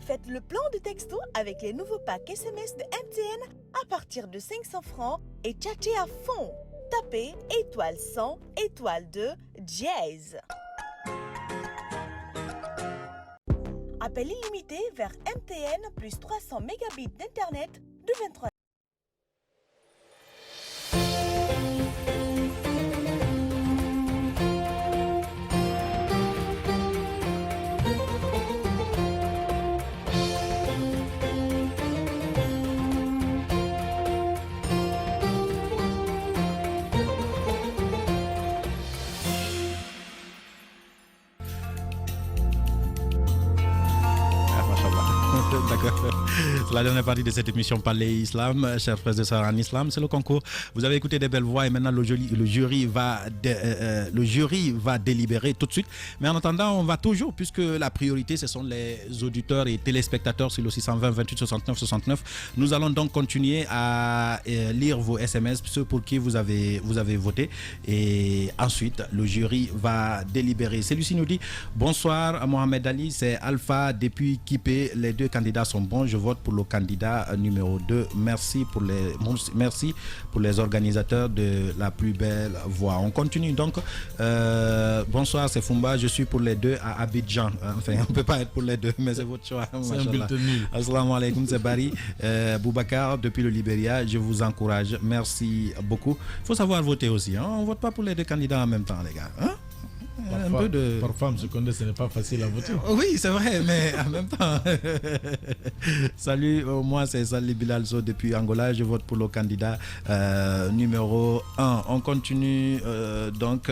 Faites le plan de texto avec les nouveaux packs SMS de MTN à partir de 500 francs et tchatchez à fond. Tapez étoile 100, étoile 2, dièse. Appel illimité vers MTN plus 300 mégabits d'internet de 23. D'accord. C'est la dernière partie de cette émission Parler Islam, chers frères et sœurs en islam. C'est le concours. Vous avez écouté des belles voix et maintenant le jury va délibérer tout de suite. Mais en attendant, on va toujours, puisque la priorité, ce sont les auditeurs et téléspectateurs sur le 620 28 69 69. Nous allons donc continuer à lire vos SMS, ceux pour qui vous avez voté. Et ensuite, le jury va délibérer. Celui-ci nous dit bonsoir Mohamed Ali, c'est Alpha depuis Kipé. Les deux candidats sont bons, je vote pour le candidat numéro 2. Merci pour les organisateurs de la plus belle voix. On continue donc. Bonsoir, c'est Fumba, je suis pour les deux à Abidjan. Enfin, on ne peut pas être pour les deux, mais c'est votre choix. C'est un bulletin nul. Assalamu alaikum, c'est Barry. Boubacar depuis le Libéria, je vous encourage. Merci beaucoup. Il faut savoir voter aussi. Hein? On ne vote pas pour les deux candidats en même temps, les gars. Hein? Parfois, M. Condé, ce n'est pas facile à voter. Oui, c'est vrai, mais en même temps. Salut, moi c'est Salih Bilalso depuis Angola. Je vote pour le candidat numéro 1. On continue donc.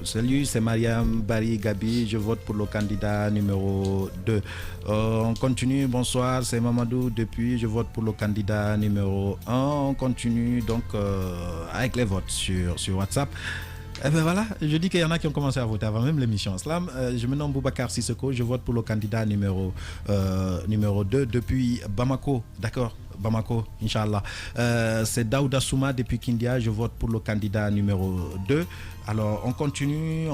Salut, c'est Mariam Bari Gabi. Je vote pour le candidat numéro 2. On continue. Bonsoir, c'est Mamadou depuis. Je vote pour le candidat numéro 1. On continue donc avec les votes sur WhatsApp. Eh ben voilà, je dis qu'il y en a qui ont commencé à voter avant même l'émission Islam. Je me nomme Boubacar Sissoko, je vote pour le candidat numéro 2 depuis Bamako. D'accord, Bamako, Inch'Allah. C'est Daouda Souma depuis Kindia, je vote pour le candidat numéro 2. Alors, on continue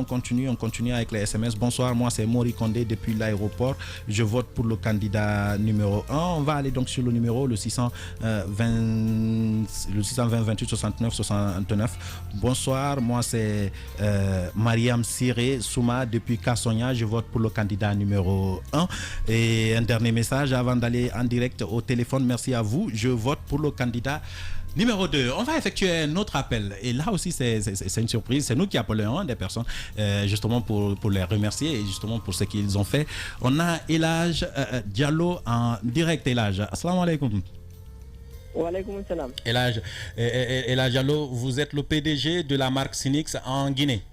avec les SMS. Bonsoir, moi c'est Mori Condé depuis l'aéroport. Je vote pour le candidat numéro 1. On va aller donc sur le numéro, le 620 28 69 69. Bonsoir, moi c'est Mariam Siré Souma depuis Kassonia. Je vote pour le candidat numéro 1. Et un dernier message avant d'aller en direct au téléphone. Merci à vous. Je vote pour le candidat numéro 2, on va effectuer un autre appel. Et là aussi, c'est une surprise. C'est nous qui appelons des personnes justement pour les remercier et justement pour ce qu'ils ont fait. On a Elage Diallo en direct. Elage, assalamu alaikum. Wa alaikum salam. Elage Diallo, vous êtes le PDG de la marque Sinix en Guinée.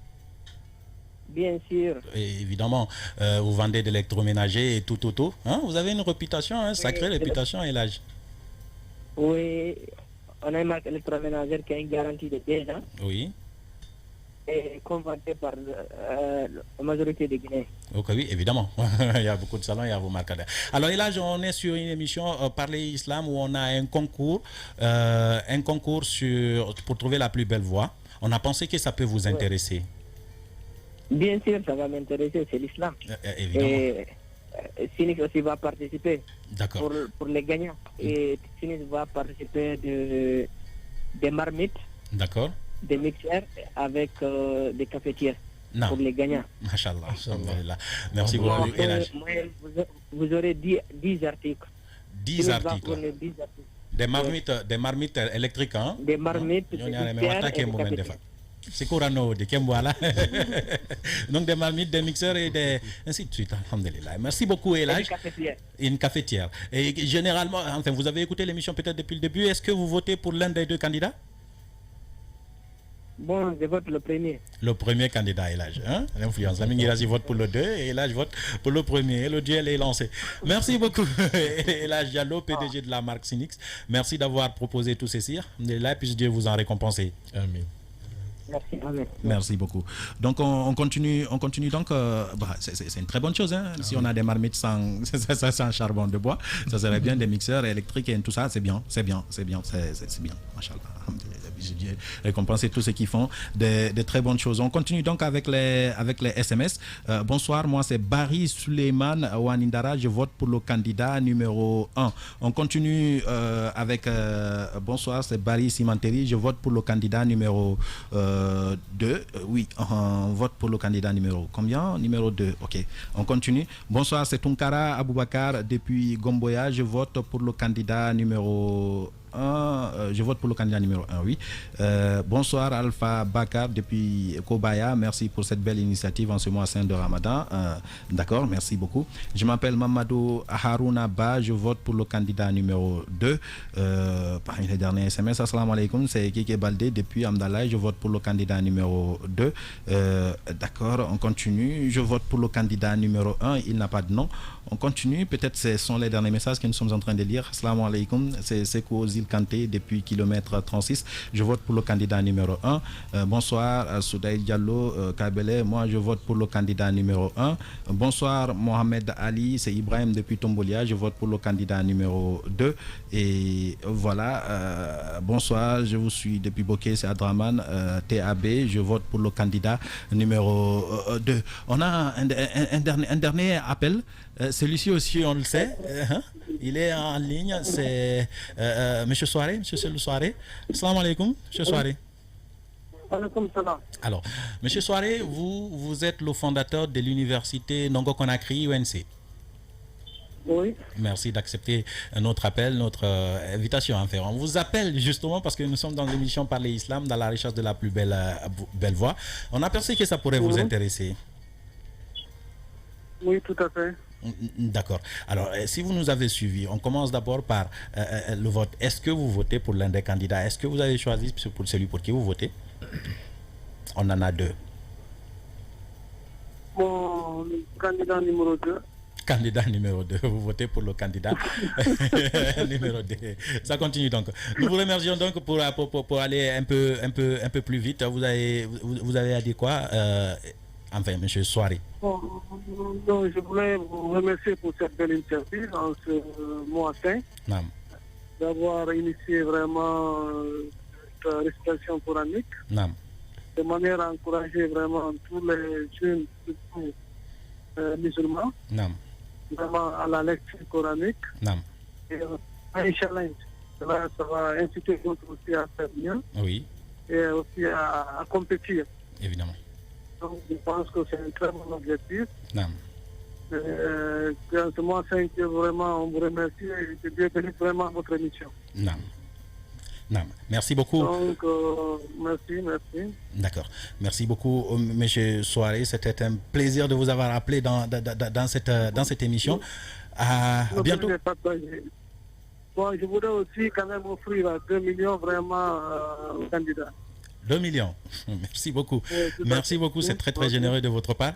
Bien sûr. Et évidemment, vous vendez de l'électroménager et tout auto. Hein? Vous avez une réputation, sacrée réputation, Elage. Oui. On a une marque électroménagère qui a une garantie de 10 ans. Oui. Et conventée par la majorité des Guinéens. Ok, oui, évidemment. Il y a beaucoup de salons, il y a vos marques. Alors, et là, on est sur une émission Parler Islam où on a un concours pour trouver la plus belle voix. On a pensé que ça peut vous intéresser. Bien sûr, ça va m'intéresser, c'est l'islam. Évidemment. Et Sinix aussi va participer pour les gagnants. Et Sinix va participer des marmites, des mixeurs avec des cafetières pour les gagnants. Machallah. Merci beaucoup. Vous aurez 10 articles. 10 articles. Des marmites électriques, hein? Des marmites électriques. C'est Corano de Kemboala. Donc des marmites, des mixeurs et des ainsi de suite. Alhamdulillah. Merci beaucoup, Elage. Une cafetière. Et généralement, enfin, vous avez écouté l'émission peut-être depuis le début. Est-ce que vous votez pour l'un des deux candidats? Bon, je vote le premier. Le premier candidat, Elage. Hein? L'influence. La Mingirazi vote pour le 2 et Elage vote pour le premier. Et le duel est lancé. Merci beaucoup, Elage Diallo, PDG de la marque Sinix. Merci d'avoir proposé tout ceci. Là, puisse Dieu vous en récompenser. Amen. Merci. Merci beaucoup. Donc on continue donc. C'est une très bonne chose. Hein? Si on a des marmites sans charbon de bois, ça serait bien, des mixeurs électriques et tout ça, c'est bien. Machallah. Je dis récompenser tous ceux qui font des très bonnes choses. On continue donc avec les SMS. Bonsoir, moi c'est Barry Suleiman Wanindara, je vote pour le candidat numéro 1. On continue avec bonsoir, c'est Barry Simanteri, je vote pour le candidat numéro 2. Oui, on vote pour le candidat numéro combien? Numéro 2. OK. On continue. Bonsoir, c'est Tunkara Aboubakar depuis Gomboya, je vote pour le candidat numéro 1. Je vote pour le candidat numéro 1, oui. Bonsoir Alpha Bakar depuis Kobaya. Merci pour cette belle initiative en ce mois saint de Ramadan. D'accord, merci beaucoup. Je m'appelle Mamadou Harouna Ba. Je vote pour le candidat numéro 2. Parmi les derniers SMS, assalamu alaikum, c'est Kike Baldé depuis Amdallah. Je vote pour le candidat numéro 2. D'accord, on continue. Je vote pour le candidat numéro 1. Il n'a pas de nom. On continue. Peut-être ce sont les derniers messages que nous sommes en train de lire. Assalamu alaikum, c'est Seko Zil Kanté depuis kilomètre 36. Je vote pour le candidat numéro 1. Bonsoir Soudaï Diallo Kabele. Moi je vote pour le candidat numéro 1. Bonsoir Mohamed Ali, c'est Ibrahim depuis Tombolia. Je vote pour le candidat numéro 2. Et voilà. Bonsoir, je vous suis depuis Bokeh, c'est Adraman TAB. Je vote pour le candidat numéro 2. On a un dernier appel. Celui-ci aussi, on le sait, il est en ligne, c'est M. Soare, M. Selou Soare. Assalamu alaikum, M. Soare. Alors, M. Soare, vous êtes le fondateur de l'université Nongo Conakry UNC. Oui. Merci d'accepter notre appel, notre invitation à faire. On vous appelle justement parce que nous sommes dans l'émission Parler Islam, dans la recherche de la plus belle voix. On a pensé que ça pourrait vous intéresser. Oui, tout à fait. D'accord. Alors, si vous nous avez suivis, on commence d'abord par le vote. Est-ce que vous votez pour l'un des candidats? Est-ce que vous avez choisi pour celui pour qui vous votez? On en a 2. Mon candidat numéro 2. Candidat numéro 2, vous votez pour le candidat numéro 2. Ça continue donc. Nous vous remercions donc pour aller un peu plus vite. Vous avez dit quoi? Enfin, M. Soare. Bon, donc, je voulais vous remercier pour cette belle initiative en ce mois saint, d'avoir initié vraiment cette respiration coranique, de manière à encourager vraiment tous les jeunes, surtout musulmans, vraiment à la lecture coranique. Et un challenge. Là, ça va inciter d'autres aussi à faire bien. Oui. Et aussi à compétir. Évidemment. Donc, je pense que c'est un très bon objectif. En ce mois 5, vraiment, on vous remercie et que Dieu bénisse vraiment votre émission. Merci beaucoup. Donc, merci. D'accord. Merci beaucoup, M. Soare. C'était un plaisir de vous avoir appelé dans cette émission. À bientôt. Bon, je voudrais aussi quand même offrir 2 millions vraiment aux candidats. 2 millions. Merci beaucoup. Merci beaucoup, c'est très très généreux de votre part.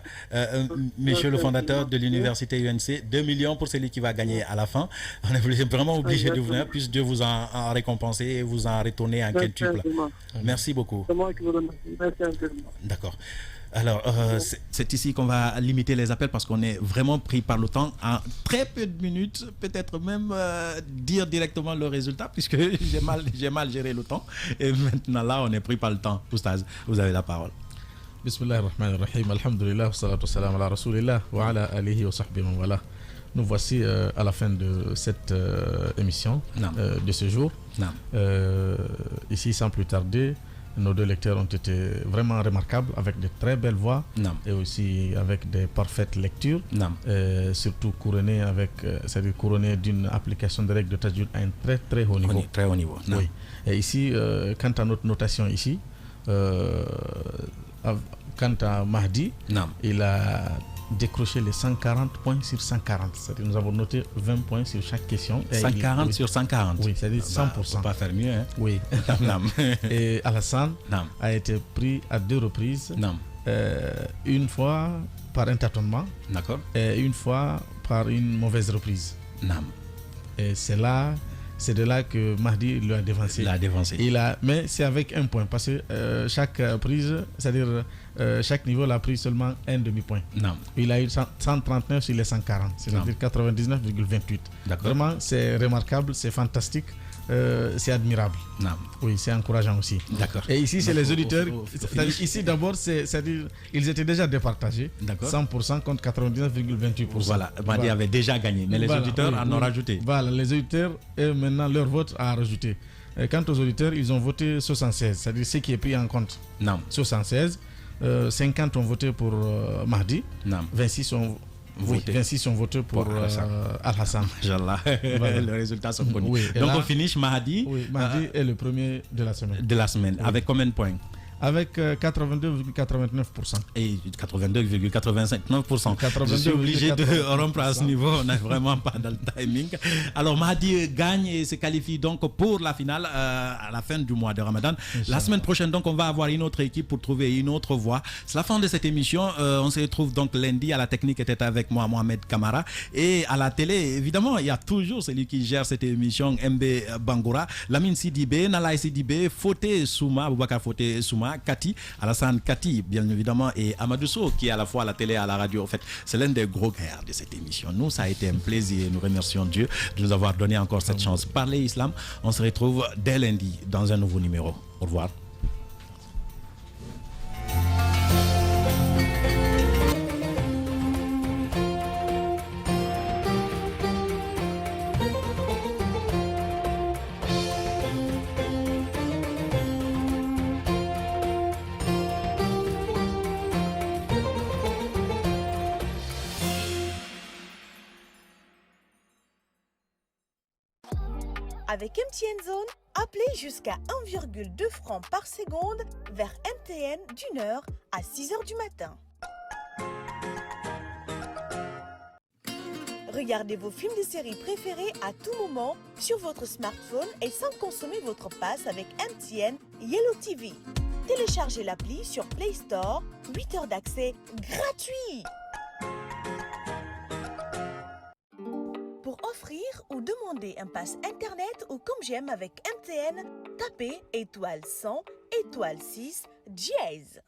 Monsieur le fondateur de l'université UNC, 2 millions pour celui qui va gagner à la fin. On est vraiment obligé de venir, puisse Dieu vous en récompenser et vous en retourner en quintuple. Merci beaucoup. C'est moi qui vous remercie. Merci. D'accord. Alors, c'est ici qu'on va limiter les appels parce qu'on est vraiment pris par le temps. En très peu de minutes, peut-être même dire directement le résultat puisque j'ai mal géré le temps. Et maintenant, là, on est pris par le temps. Oustaz, vous avez la parole. Bismillahirrahmanirrahim. Alhamdulillah, wa salatu salam ala rasulillah wa ala alihi wa sahbihi wa wala. Nous voici à la fin de cette émission de ce jour. Ici, sans plus tarder, nos 2 lecteurs ont été vraiment remarquables avec de très belles voix et aussi avec des parfaites lectures, surtout couronnées d'une application de règles de tajwid à un très très haut niveau. Très haut niveau. Oui. Et ici, quant à notre notation ici, quant à Mahdi, il a décroché les 140 points sur 140. C'est-à-dire nous avons noté 20 points sur chaque question. 140 sur 140. Oui, c'est-à-dire 100%. On ne peut pas faire mieux. Hein? Oui. Et Alassane a été pris à 2 reprises. Une fois par un tâtonnement. Et une fois par une mauvaise reprise. Et c'est là C'est de là que Mahdi lui a dévancé. Mais c'est avec un point, parce que chaque prise, c'est-à-dire chaque niveau, il a pris seulement un demi-point. Non. Il a eu 139 sur les 140, c'est-à-dire 99,28. Vraiment, c'est remarquable, c'est fantastique. C'est admirable. Non. Oui, c'est encourageant aussi. D'accord. Et ici, c'est les auditeurs. Ici, d'abord, c'est-à-dire ils étaient déjà départagés. 100% contre 99,28%. Voilà, Mahdi avait déjà gagné, mais les auditeurs en ont rajouté. Voilà, les auditeurs, et maintenant, leur vote a rajouté. Quant aux auditeurs, ils ont voté 76, c'est-à-dire ce qui est pris en compte. Non. 76. 50 ont voté pour Mahdi. Non. 26 ont voté. 26 ont voté pour Al-Hassan. Voilà. Les résultats sont connus. Oui. Donc on finish Mahdi. Oui, Mahdi est le premier de la semaine. Oui. Avec combien de points? Avec 82,89%. Et 82,89%. Je suis obligé de rompre à ce niveau. On n'est vraiment pas dans le timing. Alors Mahdi gagne et se qualifie donc pour la finale à la fin du mois de Ramadan. La semaine prochaine, donc, on va avoir une autre équipe pour trouver une autre voie. C'est la fin de cette émission. On se retrouve donc lundi. À la technique était avec moi, Mohamed Kamara. Et à la télé, évidemment, il y a toujours celui qui gère cette émission, MB Bangoura, Lamine Sidibé, Nalaï Sidibé, Foté Souma, Boubacar Foté Souma, Kati, Alassane Kati, bien évidemment, et Amadou Sow, qui est à la fois à la télé et à la radio. En fait, c'est l'un des gros gagnants de cette émission. Nous, ça a été un plaisir. Nous remercions Dieu de nous avoir donné encore cette chance. Parler Islam, on se retrouve dès lundi dans un nouveau numéro. Au revoir. Avec MTN Zone, appelez jusqu'à 1,2 francs par seconde vers MTN d'une heure à 6 heures du matin. Regardez vos films de séries préférés à tout moment sur votre smartphone et sans consommer votre passe avec MTN Yellow TV. Téléchargez l'appli sur Play Store, 8 heures d'accès gratuit. Pour offrir ou demander un pass internet ou comme j'aime avec MTN, tapez étoile 100 étoile 6 dièse.